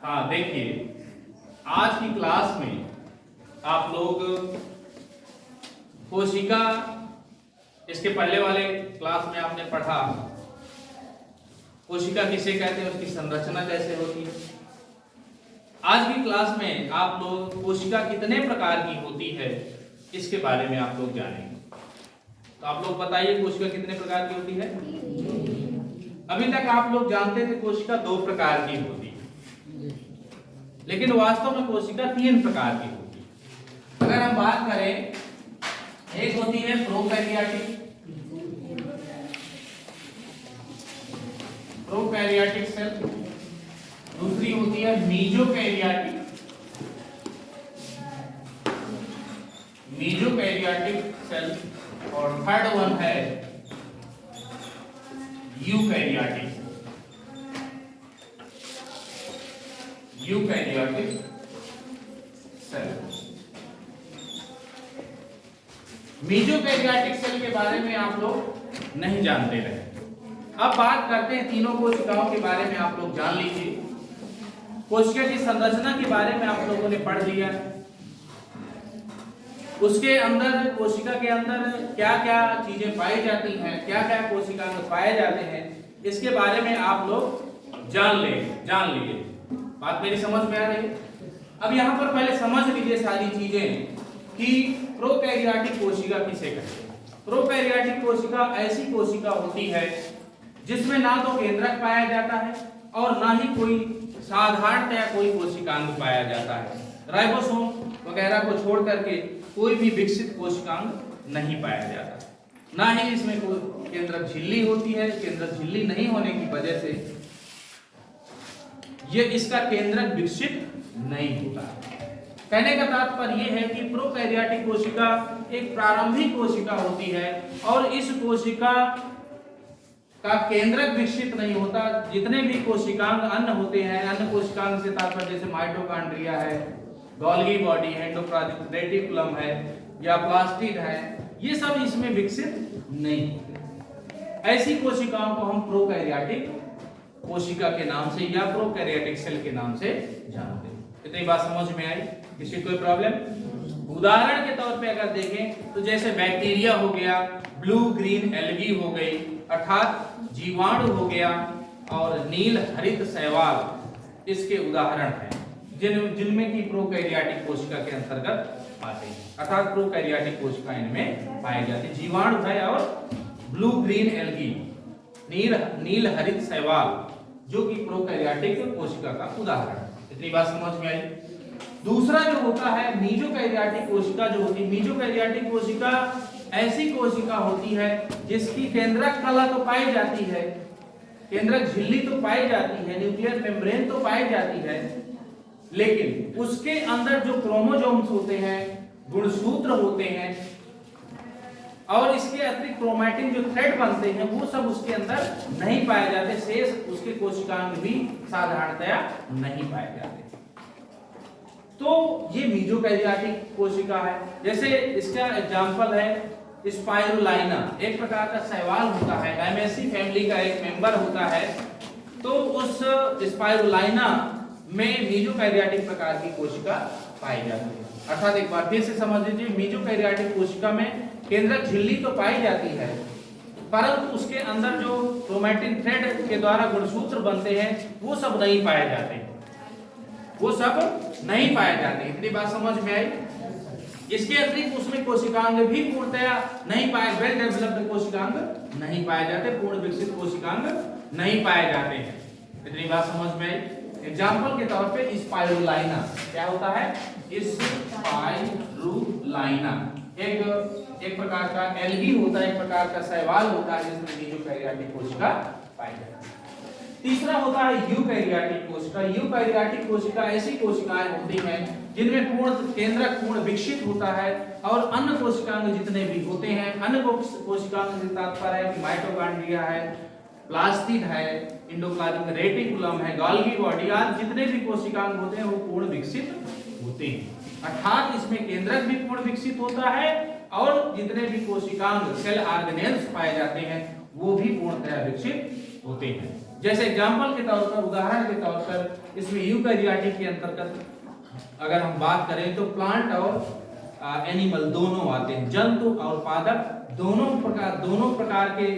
हाँ देखिए, आज की क्लास में आप लोग कोशिका, इसके पहले वाले क्लास में आपने पढ़ा कोशिका किसे कहते हैं, उसकी संरचना कैसे होती है। आज की क्लास में आप लोग कोशिका कितने प्रकार की होती है इसके बारे में आप लोग जानेंगे। तो आप लोग बताइए, कोशिका कितने प्रकार की होती है। अभी तक आप लोग जानते थे कोशिका 2 प्रकार की होती है, लेकिन वास्तव में कोशिका 3 प्रकार की होती है। अगर हम बात करें, एक होती है प्रोकैरियोटिक सेल, दूसरी होती है मीजोकैरियोटिक सेल, और थर्ड वन है यूकैरियोटिक सेल। मीजोकैरियोटिक सेल के बारे में आप लोग नहीं जानते रहे। अब बात करते हैं तीनों कोशिकाओं के बारे में। आप लोग जान लीजिए, कोशिका की संरचना के बारे में आप लोगों ने पढ़ लिया है। उसके अंदर, कोशिका के अंदर क्या क्या चीजें पाई जाती हैं, क्या क्या कोशिकांग पाए जाते हैं, इसके बारे में आप लोग जान लीजिए। बात मेरी समझ में आ रही है। अब यहाँ पर पहले समझ लीजिए सारी चीजें कि प्रोकैरियोटिक कोशिका किसे कहते हैं। प्रोकैरियोटिक कोशिका ऐसी कोशिका होती है जिसमें ना तो केंद्रक पाया जाता है और ना ही कोई साधारणतया कोई कोशिकांग पाया जाता है। राइबोसोम वगैरह को छोड़ करके कोई भी विकसित कोशिकांग नहीं पाया जाता, ना ही इसमें कोई केंद्रक झिल्ली होती है। केंद्रक झिल्ली नहीं होने की वजह से ये इसका केंद्रक विकसित नहीं होता। कहने का तात्पर्य यह है कि प्रोकैरियोटिक कोशिका एक प्रारंभिक कोशिका होती है और इस कोशिका का केंद्रक विकसित नहीं होता। जितने भी कोशिकांग अन्य होते हैं, अन्य कोशिकांग से तात्पर्य जैसे माइटोकॉन्ड्रिया है, गोल्गी बॉडी है, एंडोप्लाज्मिक रेटिकुलम है या प्लास्टिड है, ये सब इसमें विकसित नहीं होते। ऐसी कोशिकाओं को हम प्रोकैरियोटिक कोशिका के नाम से या प्रोकैरियोटिक सेल के नाम से जानते हैं। इतनी बात समझ में आई? किसी कोई प्रॉब्लम? उदाहरण के तौर पे अगर देखें तो जैसे बैक्टीरिया हो गया, ब्लू ग्रीन एल्गी हो गई, अर्थात जीवाणु हो गया, और नील हरित शैवाल इसके उदाहरण हैं जिनमें की प्रोकैरियोटिक कोशिका के अंतर्गत आते हैं, अर्थात प्रोकैरियोटिक कोशिका इनमें पाई जाती है। जीवाणु है और ब्लू ग्रीन एल्गी, नील हरित शैवाल, जो कि प्रोकैरियोटिक कोशिका का उदाहरण है। इतनी बात समझ में आई? दूसरा जो होता है मीजोकैरियोटिक कोशिका जो होती है। मीजोकैरियोटिक कोशिका ऐसी कोशिका होती है जिसकी केंद्रक कला तो पाई जाती है, केंद्रक झिल्ली तो पाई जाती है, न्यूक्लियर मेम्ब्रेन तो पाई जाती है, लेकिन उसके अंदर जो क्रोमोसोम्स होते हैं, गुणसूत्र होते हैं, और इसके अतिरिक्त क्रोमैटिन जो थ्रेड बनते हैं, वो सब उसके अंदर नहीं पाए जाते। शेष उसके कोशिकांग भी साधारणतया नहीं पाए जाते। तो ये मीजोकैरियोटिक कोशिका है। जैसे इसका एग्जांपल है स्पाइरुलाइना, एक प्रकार का शैवाल होता है, डायमेसी फैमिली का एक मेंबर होता है। तो उस स्पाइरुलाइना में मीजोकैरियोटिक प्रकार की कोशिका पाई जाती है। अर्थात एक बार फिर से समझ लीजिए, मीजोकैरियोटिक कोशिका में केंद्रक झिल्ली तो पाई जाती है, परंतु उसके अंदर जो क्रोमैटिन थ्रेड के द्वारा गुणसूत्र बनते हैं वो सब नहीं पाए जाते, इतनी बात समझ में आई? इसके अतिरिक्त उसमें कोशिकांग भी पूर्णतया नहीं पाए, वेल डेवलप्ड कोशिकांग नहीं पाए जाते, पूर्ण विकसित कोशिकांग नहीं पाए जाते हैं। इतनी बात समझ में आई? एग्जाम्पल के तौर पे स्पाइरुलाइना क्या होता है? स्पाइरुलाइना एक प्रकार का एल्गी होता है, एक प्रकार का शैवाल होता है जिसमें मीजोकैरियोटिक कोशिका पाई जाती है। तीसरा होता है यूकैरियोटिक कोशिका। यूकैरियोटिक कोशिका ऐसी कोशिकाएं होती हैं जिनमें पूर्ण केंद्रक पूर्ण विकसित होता है और अन्य कोशिकांग जितने भी होते हैं, अन्य कोशिकांग से तात्पर्य है कि माइटोकॉन्ड्रिया है, प्लास्टिड है, एंडोप्लाज्मिक रेटिकुलम है, गोल्गी बॉडी आदि जितने भी कोशिकांग होते हैं वो पूर्ण विकसित होते हैं। अर्थात इसमें केंद्रक भी पूर्ण विकसित होता है और जितने भी कोशिकांग सेल ऑर्गेनेल्स पाए जाते हैं वो भी पूर्णतया विकसित होते हैं। जैसे एग्जाम्पल के तौर पर, उदाहरण के तौर पर, इसमें यूकैरियोटिक के अंतर्गत अगर हम बात करें तो प्लांट और एनिमल दोनों आते हैं, जंतु और पादप दोनों प्रकार के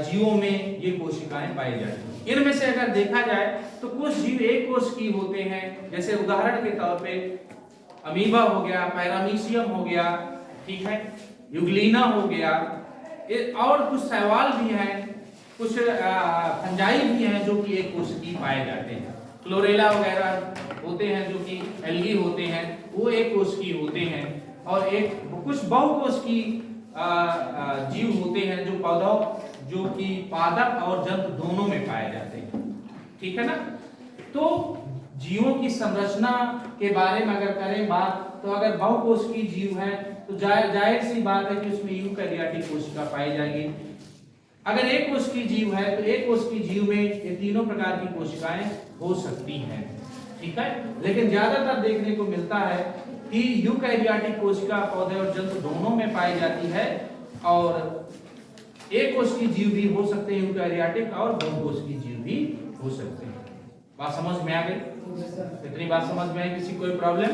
जीवों में ये कोशिकाएं पाई जाती हैं। इनमें से अगर देखा जाए तो कुछ जीव एक कोश की होते हैं, जैसे उदाहरण के तौर पे अमीबा हो गया, पैरामीशियम हो गया, ठीक है, यूग्लिना हो गया, और कुछ शैवाल भी हैं, कुछ फंजाई भी हैं जो कि एक कोशिकी पाए जाते हैं। क्लोरेला वगैरह होते हैं जो कि एल्गी होते हैं, वो एक कोशिकी होते हैं। और एक कुछ बहुकोशिकी जीव होते हैं जो पौधों, जो कि पादप और जंतु दोनों में पाए जाते हैं, ठीक है ना। तो जीवों की संरचना के बारे में अगर करें बात, तो अगर बहुकोशिकीय जीव है तो जाहिर सी बात है कि उसमें यूकैरियोटिक कोशिका पाई जाएगी। अगर एक कोशिकीय जीव है तो एक कोशिकीय जीव में ये तीनों प्रकार की कोशिकाएं हो सकती हैं, ठीक है। लेकिन ज्यादातर देखने को मिलता है कि यूकैरियोटिक कोशिका पौधे और जंतु दोनों में पाई जाती है, और एक कोशिकीय जीव भी हो सकते हैं यूकैरियोटिक, और बहुकोशिकीय जीव भी हो सकते हैं। बात समझ में आ गई? इतनी बात समझ में आई? किसी कोई प्रॉब्लम?